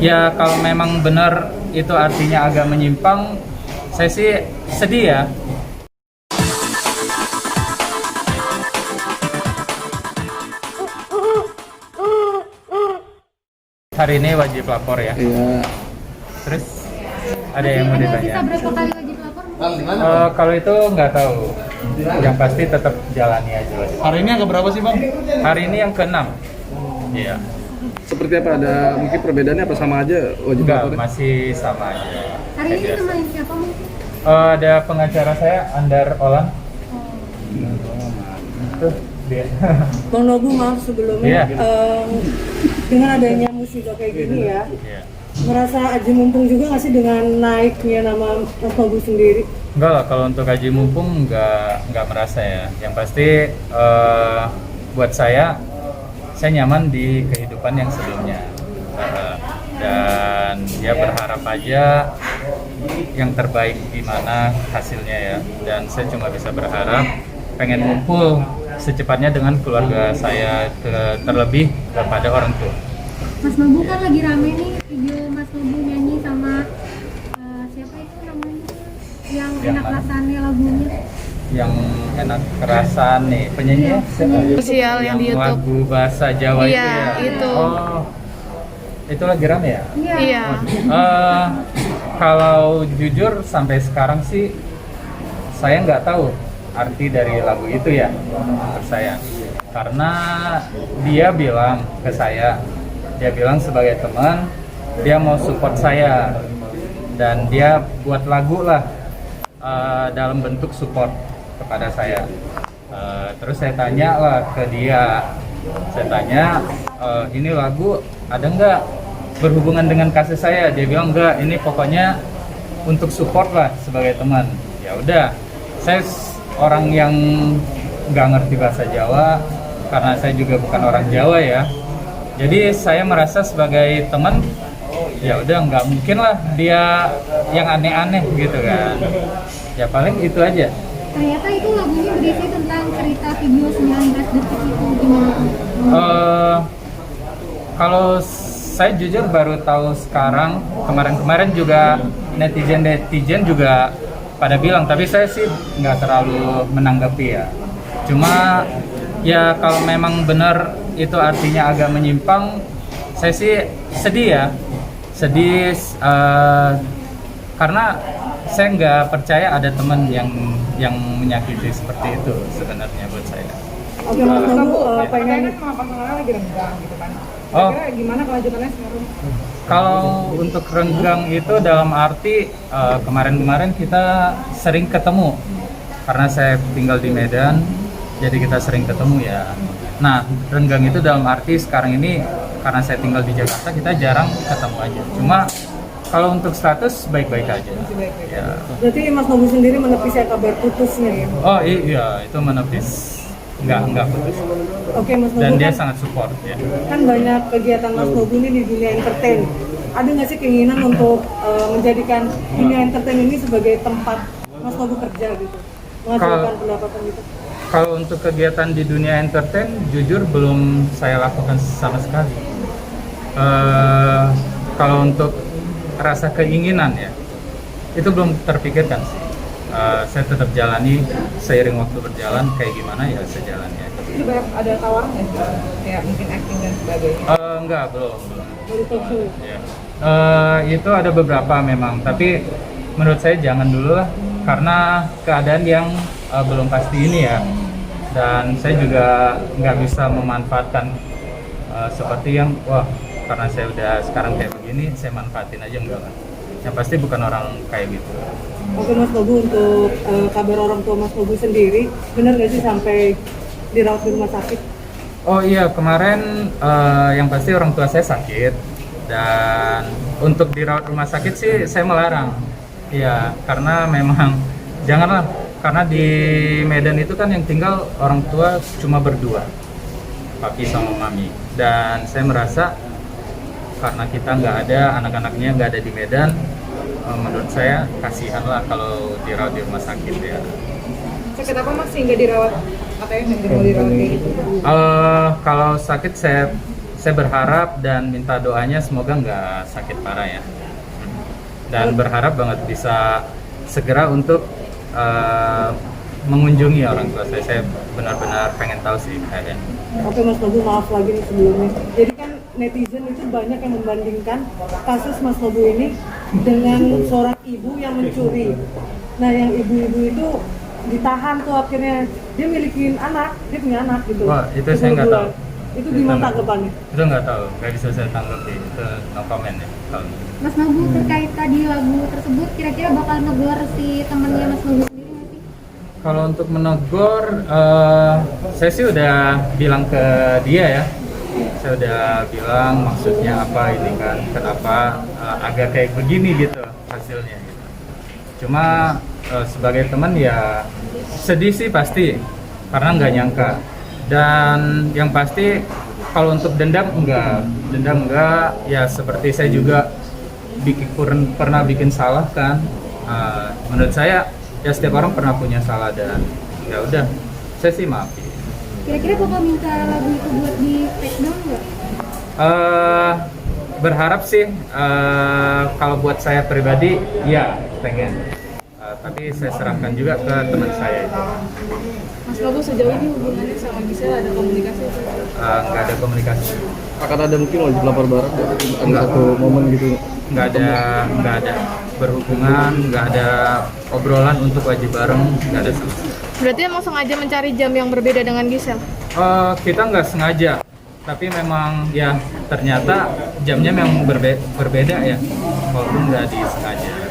Ya kalau memang benar itu artinya agak menyimpang, saya sih sedih ya. Hari ini wajib lapor ya. Iya. Terus ada yang mau ditanya? Sisa berapa kali wajib lapor? Kalau itu nggak tahu. Yang pasti tetap jalani aja. Hari ini angka berapa sih, Bang? Hari ini yang ke-6. Iya. Seperti apa? Ada mungkin perbedaannya apa sama aja wajib Enggak, lapornya? masih sama aja. Hari Kayak ini biasa. teman siapa mungkin? Ada pengacara saya, Andar Olan. Tuh, dia. Bang Nobu, maaf sebelumnya, Iya. dengan adanya musibah kayak gini ya, Iya. merasa aji mumpung juga nggak sih dengan naiknya nama Mas Nobu sendiri? Enggak lah, kalau untuk haji mumpung nggak merasa ya. Yang pasti buat saya nyaman di kehidupan yang sebelumnya. Dan ya berharap aja yang terbaik gimana hasilnya ya. Dan saya cuma bisa berharap pengen ngumpul secepatnya dengan keluarga saya, terlebih kepada orang tua. Mas Nobu kan lagi rame nih video Mas Nobu nyanyi sama siapa itu namanya yang Yang enak mana? rasanya lagunya. Yang enak kerasan nih penyanyi siapa? Sosial yang di YouTube. Lagu bahasa Jawa Iya, itu ya. itu. Oh, itu lagi rame ya? Iya. Kalau jujur sampai sekarang sih saya nggak tahu arti dari lagu itu ya untuk saya, karena dia bilang ke saya, dia bilang sebagai teman dia mau support saya dan dia buat lagu lah dalam bentuk support kepada saya. Terus saya tanya lah ke dia, saya tanya ini lagu ada nggak berhubungan dengan kasus saya? Dia bilang enggak, ini pokoknya untuk support lah sebagai teman. Ya udah, saya orang yang nggak ngerti bahasa Jawa karena saya juga bukan orang Jawa ya. Jadi saya merasa sebagai teman, ya udah nggak mungkin lah dia yang aneh-aneh gitu kan. Ya paling itu aja. Ternyata itu lagunya berisi tentang cerita video 19 detik itu gimana? Kalau saya jujur baru tahu sekarang, kemarin juga netizen juga pada bilang, tapi saya sih nggak terlalu menanggapi ya. Cuma ya kalau memang benar itu artinya agak menyimpang, saya sih sedih ya, sedih karena saya nggak percaya ada teman yang menyakiti seperti itu sebenarnya buat saya. Oke, Mas Nobu Katanya pengen kan sama pasangannya lagi renggang gitu kan. Oh. Kira gimana kelanjutannya sekarang? Kalau untuk renggang itu dalam arti kemarin-kemarin kita sering ketemu karena saya tinggal di Medan, jadi kita sering ketemu ya. Nah, renggang itu dalam arti sekarang ini karena saya tinggal di Jakarta kita jarang ketemu aja. Cuma kalau untuk status baik-baik aja. Ya. berarti Mas Nobu sendiri menepis ya kabar putusnya ya? Oh iya, itu menepis. Enggak putus. Oke, Mas Nobu, Dan dia kan, sangat support ya. kan banyak kegiatan Mas Nobu ini di dunia entertain. Ada nggak sih keinginan untuk menjadikan dunia entertain ini sebagai tempat Mas Nobu kerja gitu? Menghasilkan pendapatan gitu? Kalau untuk kegiatan di dunia entertain, jujur belum saya lakukan sama sekali. Kalau untuk rasa keinginan ya, itu belum terpikirkan sih. Saya tetap jalani seiring waktu berjalan, kayak gimana ya saya jalani aja. Itu banyak ada tawaran nggak sih? Kayak mungkin acting dan sebagainya. Enggak, belum. Dari talk show? Ya. Itu ada beberapa memang, tapi menurut saya jangan dulu lah, karena keadaan yang belum pasti ini ya. Dan saya juga nggak bisa memanfaatkan seperti yang, wah karena saya udah sekarang kayak begini, saya manfaatin aja, enggak kan. Yang pasti bukan orang kayak gitu. Oke, Mas Nobu, untuk kabar orang tua Mas Nobu sendiri, benar nggak sih sampai dirawat di rumah sakit? Oh iya, kemarin yang pasti orang tua saya sakit, dan untuk dirawat rumah sakit sih saya melarang. Iya, karena memang janganlah, karena di Medan itu kan yang tinggal orang tua cuma berdua, papi sama mami. Dan saya merasa karena kita nggak ada, anak-anaknya nggak ada di Medan, menurut saya kasihan lah kalau dirawat di rumah sakit ya. Sakit apa Mas sehingga dirawat? Katanya nggak mau dirawat kayak gitu. Kalau sakit saya berharap dan minta doanya semoga nggak sakit parah ya. Dan berharap banget bisa segera untuk mengunjungi orang tua saya. Saya benar-benar pengen tahu sih keadaan. Oke Mas Nobu, maaf lagi nih sebelumnya. Jadi kan netizen itu banyak yang membandingkan kasus Mas Nobu ini dengan seorang ibu yang mencuri. Nah yang ibu-ibu itu ditahan tuh akhirnya, dia milikin anak, dia punya anak gitu. Wah, itu saya nggak tahu. Itu gimana tanggapannya? Itu nggak tahu, nggak bisa saya tanggapi. Itu no comment ya. Kalau Mas Nobu terkait tadi lagu tersebut, kira-kira bakal negor si temannya Mas Nobu sendiri nggak sih? Kalau untuk menegur, saya sih udah bilang ke dia ya. Saya udah bilang maksudnya apa ini kan, kenapa agak kayak begini gitu hasilnya. Gitu. Cuma sebagai teman ya sedih sih pasti, karena nggak nyangka. Dan yang pasti kalau untuk dendam enggak, ya seperti saya juga pernah bikin salah kan. Menurut saya ya setiap orang pernah punya salah dan ya udah saya sih maafin. Kira-kira bakal minta lagu itu buat di take down nggak? Berharap sih kalau buat saya pribadi ya pengen. Tapi saya serahkan juga ke teman saya itu. Mas Nobu sejauh ini hubungannya sama Gisel ada komunikasi? Nggak ada komunikasi. Akan ada mungkin wajib lapor barat ya? Ada satu momen gitu. Nggak ada berhubungan, nggak ada obrolan untuk wajib bareng, nggak ada sama sekali. Berarti emang sengaja mencari jam yang berbeda dengan Gisel? Kita nggak sengaja, tapi memang ya ternyata jamnya memang berbeda ya, walaupun nggak disengaja.